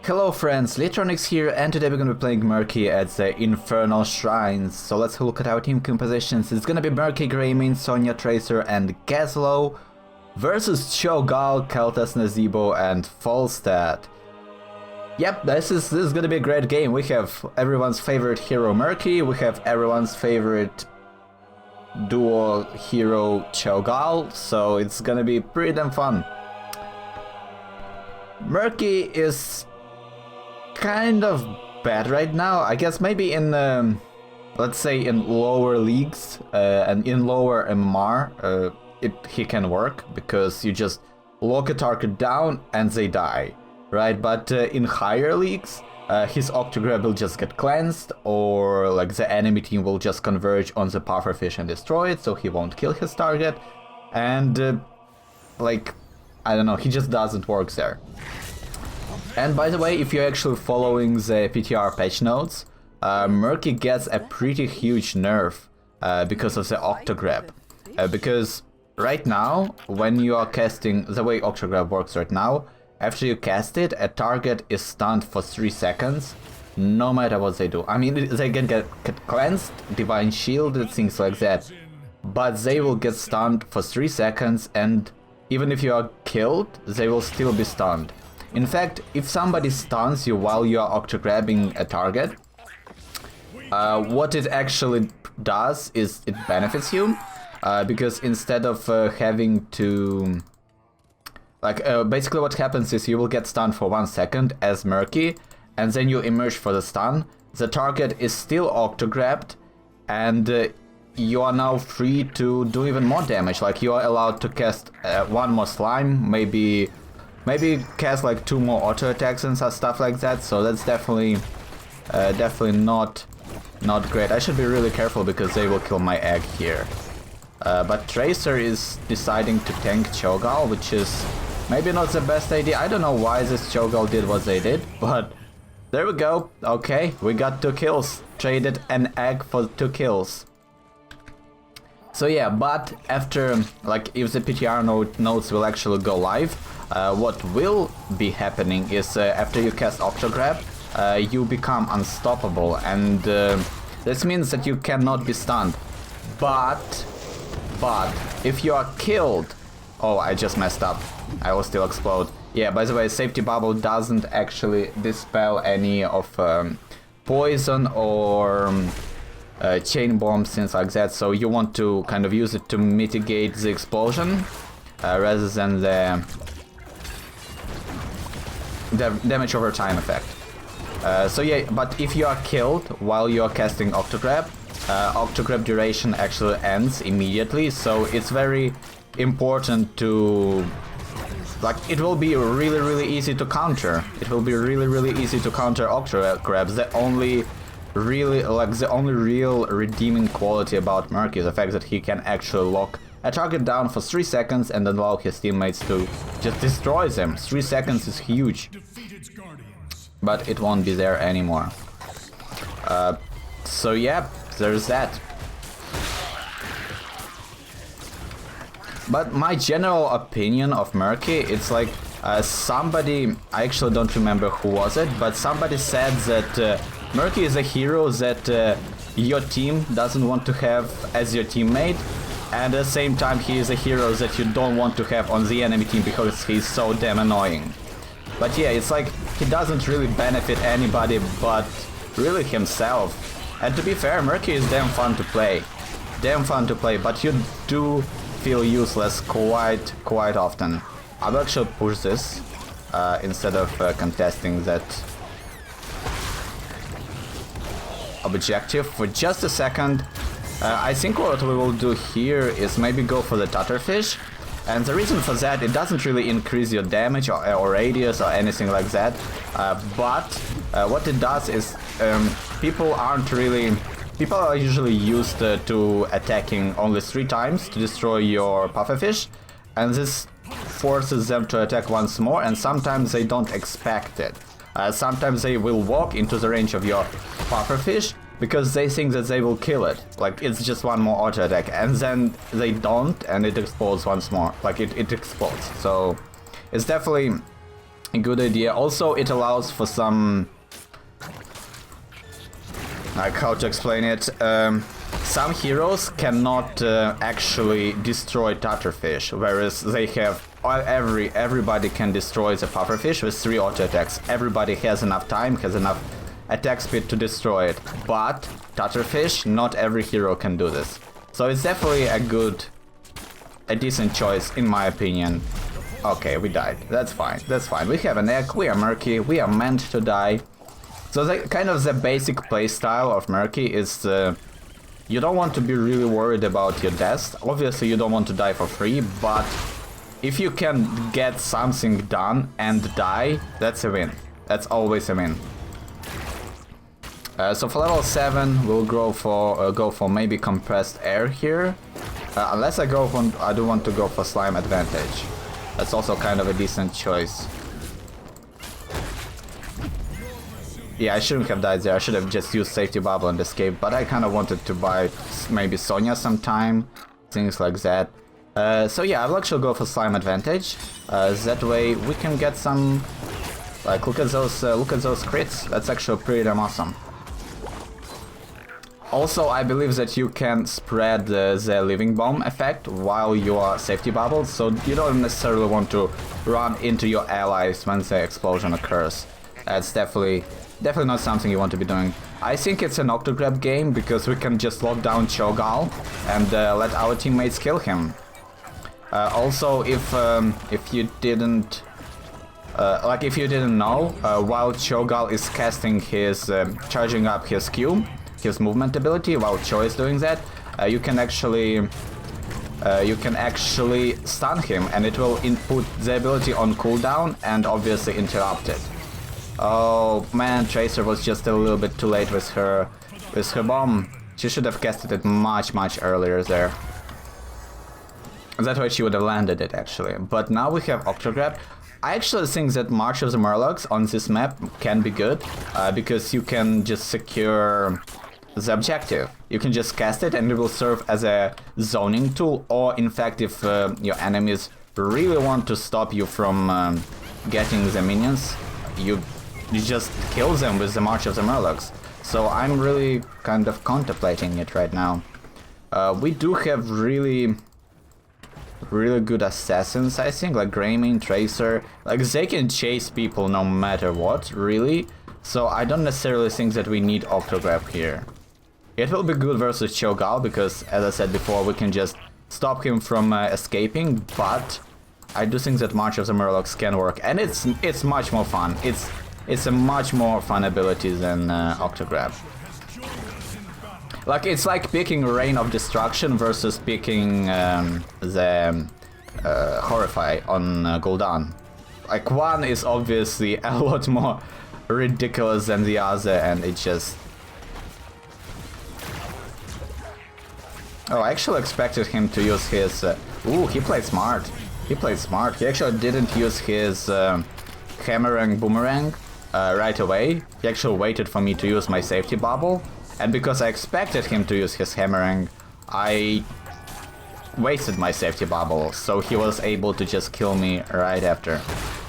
Hello friends, Litronics here, and today we're gonna be playing Murky at the Infernal Shrines. So let's look at our team compositions. It's gonna be Murky, Greymin, Sonya, Tracer, and Gazlo versus Cho'Gall, Keltas, Nazeebo, and Falstad. Yep, this is gonna be a great game. We have everyone's favorite hero Murky, we have everyone's favorite duo hero Cho'Gall, so it's gonna be pretty damn fun. Murky is kind of bad right now. I guess maybe in let's say in lower leagues and in lower MMR he can work, because you just lock a target down and they die, right? But in higher leagues his Octograb will just get cleansed, or like the enemy team will just converge on the Tufferfish and destroy it, so he won't kill his target, and like, I don't know, he just doesn't work there. And by the way, if you're actually following the PTR patch notes, Murky gets a pretty huge nerf because of the Octograb. Because right now, when you are casting, the way Octograb works right now, after you cast it, a target is stunned for 3 seconds, no matter what they do. I mean, they can get cleansed, Divine Shielded, things like that, but they will get stunned for 3 seconds, and even if you are killed, they will still be stunned. In fact, if somebody stuns you while you are Octograbbing a target, what it actually does is it benefits you, because instead of having to... basically what happens is you will get stunned for 1 second as Murky, and then you emerge for the stun. The target is still Octograbbed, and you are now free to do even more damage. Like, you are allowed to cast 1 more slime, maybe cast like 2 more auto attacks and stuff like that. So that's definitely not great. I should be really careful because they will kill my egg here. But Tracer is deciding to tank Cho'Gall, which is maybe not the best idea. I don't know why this Cho'Gall did what they did, but there we go. Okay, we got 2 kills. Traded an egg for 2 kills. So yeah, but after, like, if the PTR notes will actually go live, what will be happening is after you cast Octograb, you become unstoppable, and this means that you cannot be stunned. But if you are killed... Oh, I just messed up. I will still explode. Yeah, by the way, Safety Bubble doesn't actually dispel any of poison or chain bombs, things like that, so you want to kind of use it to mitigate the explosion rather than the damage over time effect. So yeah, but if you are killed while you are casting Octograb, Octograb duration actually ends immediately, so it's very important to... Like, it will be really easy to counter. It will be really easy to counter Octograbs. The only real redeeming quality about Murky is the fact that he can actually lock a target down for 3 seconds and allow his teammates to just destroy them. 3 seconds is huge. But it won't be there anymore. So yeah, there's that. But my general opinion of Murky, it's like somebody, I actually don't remember who was it, but somebody said that Murky is a hero that your team doesn't want to have as your teammate, and at the same time he is a hero that you don't want to have on the enemy team because he's so damn annoying. But yeah, it's like he doesn't really benefit anybody but really himself. And to be fair, Murky is damn fun to play. Damn fun to play, but you do feel useless quite often. I will actually push this instead of contesting that objective for just a second. I think what we will do here is maybe go for the Tufferfish, and the reason for that, it doesn't really increase your damage or radius or anything like that, but what it does is people are usually used to attacking only 3 times to destroy your Tufferfish, and this forces them to attack once more, and sometimes they don't expect it. Sometimes they will walk into the range of your Tufferfish because they think that they will kill it. Like, it's just 1 more auto attack, and then they don't, and it explodes once more. Like, it explodes. So it's definitely a good idea. Also, it allows for some... like, how to explain it? Some heroes cannot actually destroy Tufferfish, whereas they have... everybody can destroy the Tufferfish with 3 auto attacks. Everybody has enough time, has enough attack speed to destroy it. But Tufferfish, not every hero can do this. So it's definitely a decent choice in my opinion. Okay, we died. That's fine. That's fine. We have an egg. We are Murky. We are meant to die. So kind of the basic playstyle of Murky is you don't want to be really worried about your deaths. Obviously, you don't want to die for free, but if you can get something done and die, that's a win. That's always a win. So for level 7, we'll go for maybe compressed air here. Unless I do want to go for slime advantage. That's also kind of a decent choice. Yeah, I shouldn't have died there. I should have just used safety bubble and escape. But I kind of wanted to buy maybe Sonya sometime, things like that. So yeah, I'll actually go for slime advantage. That way we can get some. Like, look at those crits. That's actually pretty damn awesome. Also, I believe that you can spread the living bomb effect while you are safety bubbled, so you don't necessarily want to run into your allies when the explosion occurs. That's definitely not something you want to be doing. I think it's an octograb game because we can just lock down Cho'Gall and let our teammates kill him. Also, if you didn't know, while Cho'Gall is casting his charging up his Q, his movement ability, while Cho is doing that, you can actually stun him, and it will input the ability on cooldown and obviously interrupt it. Oh man, Tracer was just a little bit too late with her bomb. She should have casted it much earlier there. That way she would have landed it actually. But now we have Octograb. I actually think that March of the Murlocs on this map can be good because you can just secure the objective. You can just cast it and it will serve as a zoning tool, or in fact if your enemies really want to stop you from getting the minions, you just kill them with the March of the Murlocs. So I'm really kind of contemplating it right now. We do have really good assassins, I think, like Greymane, Tracer. Like, they can chase people no matter what, really. So I don't necessarily think that we need Octograb here. It will be good versus Cho'Gall because, as I said before, we can just stop him from escaping, but I do think that March of the Murlocs can work, and it's much more fun. It's a much more fun ability than Octograb. Like, it's like picking Reign of Destruction versus picking the Horrify on Gul'dan. Like, one is obviously a lot more ridiculous than the other, and it just... Oh, I actually expected him to use his... Ooh, he played smart. He played smart. He actually didn't use his Hammerang Boomerang right away. He actually waited for me to use my safety bubble. And because I expected him to use his Hammerang, I wasted my safety bubble. So he was able to just kill me right after.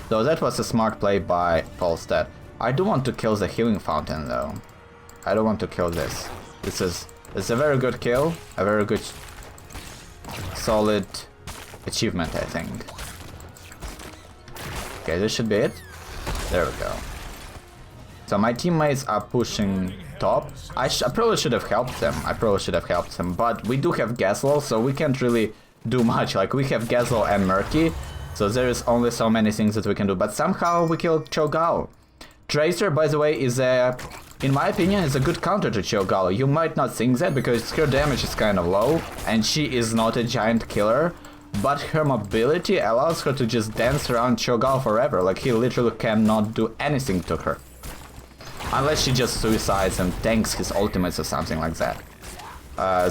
So that was a smart play by Polstead. I do want to kill the healing fountain though. I don't want to kill this. It's a very good kill, a very good solid achievement, I think. Okay, this should be it. There we go. So my teammates are pushing top. I probably should have helped them. But we do have Gazlo, so we can't really do much. Like, we have Gazlo and Murky, so there is only so many things that we can do. But somehow we killed Cho'Gall. Tracer, by the way, is in my opinion, is a good counter to Cho'Gall. You might not think that because her damage is kind of low, and she is not a giant killer. But her mobility allows her to just dance around Cho'Gall forever. Like, he literally cannot do anything to her. Unless she just suicides and tanks his ultimates or something like that.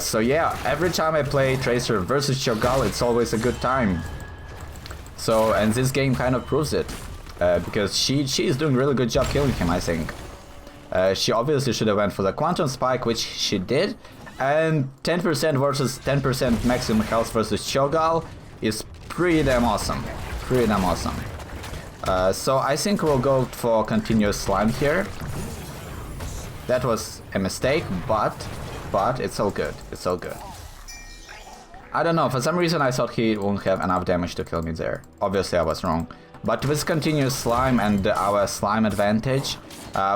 So yeah, every time I play Tracer versus Cho'Gall, it's always a good time. So, and this game kind of proves it. Because she is doing a really good job killing him, I think. She obviously should have went for the Quantum Spike, which she did. And 10% versus 10% maximum health versus Cho'Gall is pretty damn awesome. Pretty damn awesome. So I think we'll go for continuous slime here. That was a mistake, but it's all good. It's all good. I don't know, for some reason I thought he won't have enough damage to kill me there. Obviously I was wrong. But with continuous slime and our slime advantage,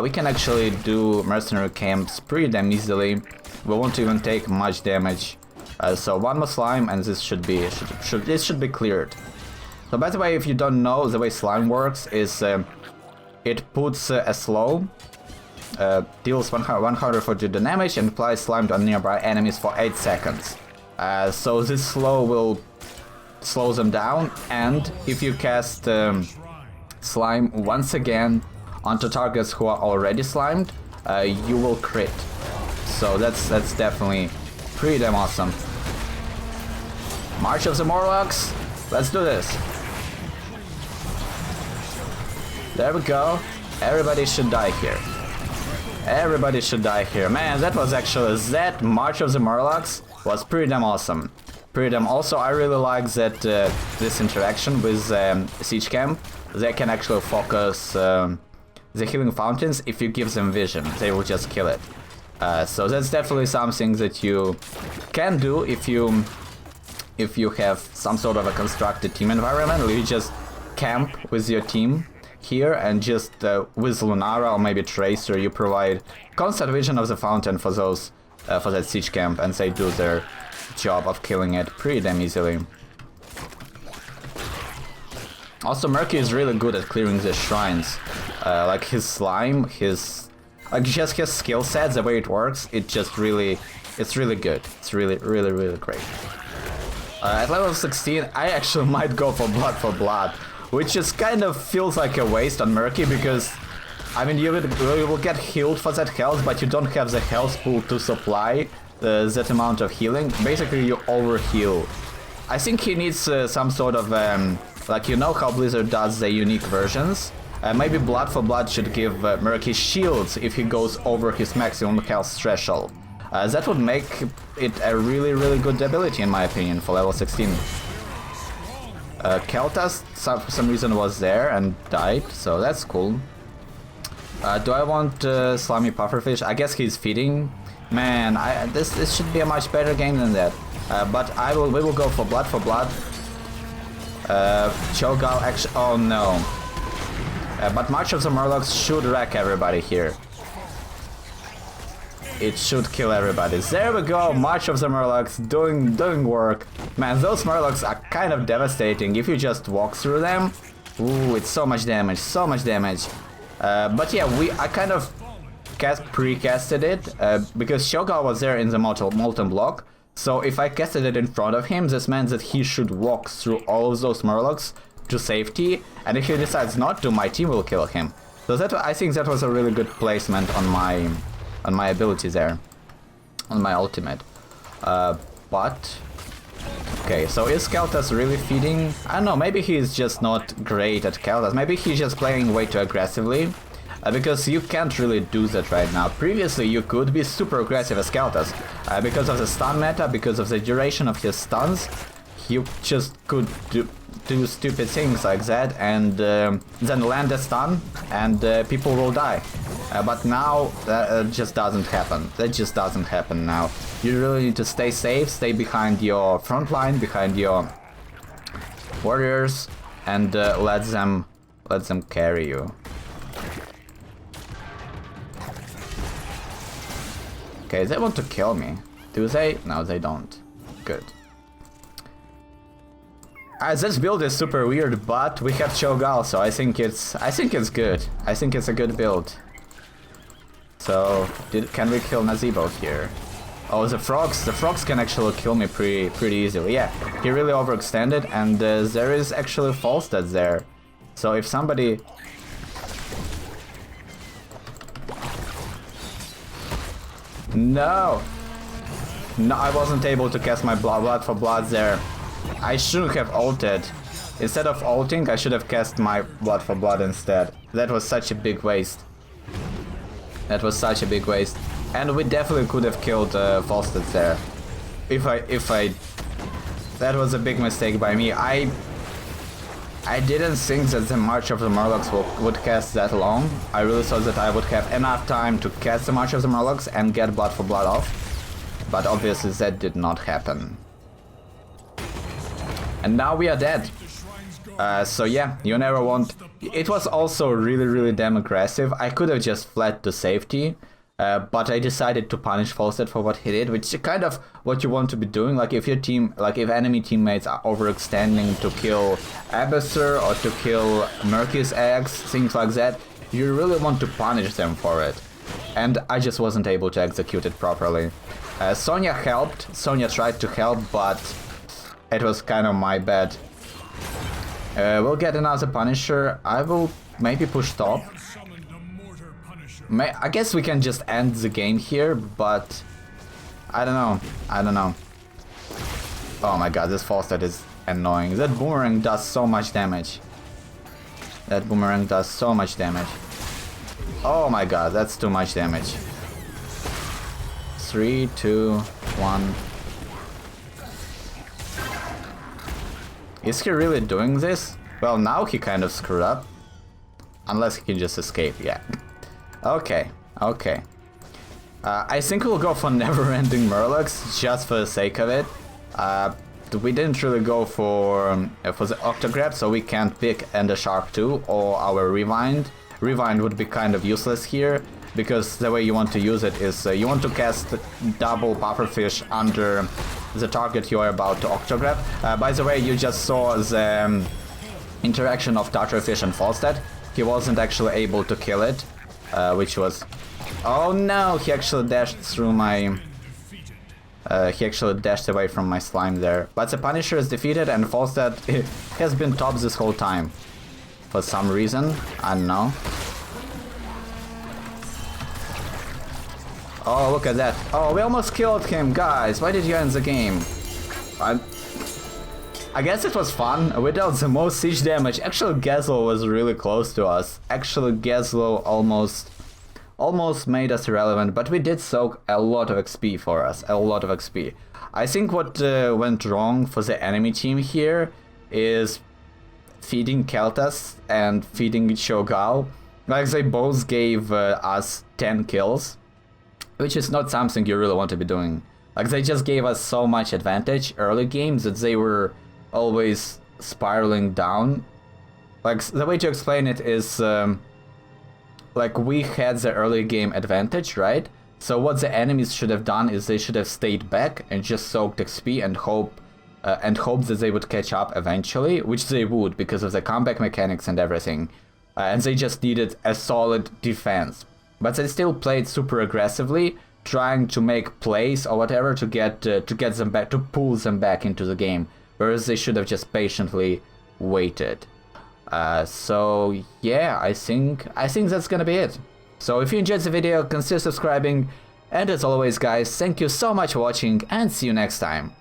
we can actually do mercenary camps pretty damn easily. We won't even take much damage. So one more slime and this should be cleared. So by the way, if you don't know, the way slime works is it puts a slow, deals 140 damage and applies slime to nearby enemies for 8 seconds. So this slow will slow them down, and if you cast slime once again onto targets who are already slimed, you will crit. So that's definitely pretty damn awesome. March of the Murlocs, let's do this. There we go. Everybody should die here. Everybody should die here. Man, that was actually that March of the Murlocs was pretty damn awesome. Pretty damn. Also, I really like that this interaction with Siege Camp. They can actually focus the healing fountains. If you give them vision, they will just kill it. So that's definitely something that you can do if you have some sort of a constructed team environment. You just camp with your team here and just with Lunara or maybe Tracer, you provide constant vision of the fountain for those for that siege camp, and they do their job of killing it pretty damn easily. Also, Murky is really good at clearing the shrines. Like his slime, just his skill set, the way it works, it's really good. It's really great. At level 16, I actually might go for blood, which just kind of feels like a waste on Murky, because I mean you will get healed for that health, but you don't have the health pool to supply that amount of healing. Basically, you overheal. I think he needs some sort of like, you know how Blizzard does the unique versions. Maybe Blood for Blood should give Murky shields if he goes over his maximum health threshold. That would make it a really good ability, in my opinion, for level 16. Keltas, for some reason, was there and died, so that's cool. Do I want Slimy Pufferfish? I guess he's feeding. Man, this should be a much better game than that. But we will go for Blood for Blood. Cho'Gall actually... Oh no. But March of the Murlocs should wreck everybody here. It should kill everybody. There we go, March of the Murlocs doing work. Man, those Murlocs are kind of devastating if you just walk through them. Ooh, it's so much damage, so much damage. But yeah, I kind of pre-casted it because Cho'Gall was there in the molten block. So if I casted it in front of him, this meant that he should walk through all of those Murlocs to safety, and if he decides not to, my team will kill him. So I think that was a really good placement on my ability there, on my ultimate. But okay, so is Keltas really feeding? I don't know, maybe he's just not great at Keltas. Maybe he's just playing way too aggressively. Because you can't really do that right now. Previously you could be super aggressive as Keltas. Because of the stun meta, because of the duration of his stuns, you just could do stupid things like that and then land a stun and people will die. But now that just doesn't happen. That just doesn't happen now. You really need to stay safe, stay behind your front line, behind your warriors, and let them carry you. Okay, they want to kill me. Do they? No, they don't. Good. This build is super weird, but we have Cho'Gall, so I think it's good. I think it's a good build. So, can we kill Nazebo here? Oh, the frogs can actually kill me pretty easily. Yeah, he really overextended, and there is actually false stats there. So if somebody... No! No, I wasn't able to cast my blood for blood there. I should have ulted. Instead of ulting, I should have cast my blood for blood instead. That was such a big waste. That was such a big waste. And we definitely could have killed Falstad there. If I... That was a big mistake by me. I I didn't think that the March of the Murlocs would cast that long. I really thought that I would have enough time to cast the March of the Murlocs and get Blood for Blood off. But obviously that did not happen. And now we are dead. So yeah, you never want... It was also really damn aggressive. I could have just fled to safety. But I decided to punish Falstead for what he did, which is kind of what you want to be doing. Like if your team, like if enemy teammates are overextending to kill Abyssur or to kill Murky's eggs, things like that, you really want to punish them for it. And I just wasn't able to execute it properly. Sonya helped, Sonya tried to help, but it was kind of my bad. We'll get another Punisher. I will maybe push top. I guess we can just end the game here, but I don't know. Oh my god, this Falstead is annoying. That boomerang does so much damage. Oh my god, that's too much damage. 3, 2, 1. Is he really doing this? Well, now he kind of screwed up. Unless he can just escape, yeah. Okay. I think we'll go for never-ending Murlocs, just for the sake of it. We didn't really go for the Octograb, so we can't pick Ender Shark 2 or our Rewind. Rewind would be kind of useless here, because the way you want to use it is you want to cast double Tufferfish under the target you are about to Octograb. By the way, you just saw the interaction of Tufferfish and Falstead. He wasn't actually able to kill it. Which was... Oh no, he actually dashed through my... he actually dashed away from my slime there. But the Punisher is defeated and Falstead has been top this whole time. For some reason, I don't know. Oh, look at that. Oh, we almost killed him, guys. Why did you end the game? I guess it was fun. We dealt the most siege damage. Actually, Gazlo was really close to us. Actually, Gazlo almost made us irrelevant, but we did soak a lot of XP for us. A lot of XP. I think what went wrong for the enemy team here is feeding Keltas and feeding Shogal. Like, they both gave us 10 kills, which is not something you really want to be doing. Like, they just gave us so much advantage early games that they were always spiraling down. Like, the way to explain it is, like, we had the early game advantage, right? So what the enemies should have done is they should have stayed back and just soaked XP and hope that they would catch up eventually, which they would because of the comeback mechanics and everything. And they just needed a solid defense. But they still played super aggressively, trying to make plays or whatever to get them back, to pull them back into the game. Whereas they should have just patiently waited. So yeah, I think that's gonna be it. So if you enjoyed the video, consider subscribing. And as always, guys, thank you so much for watching and see you next time.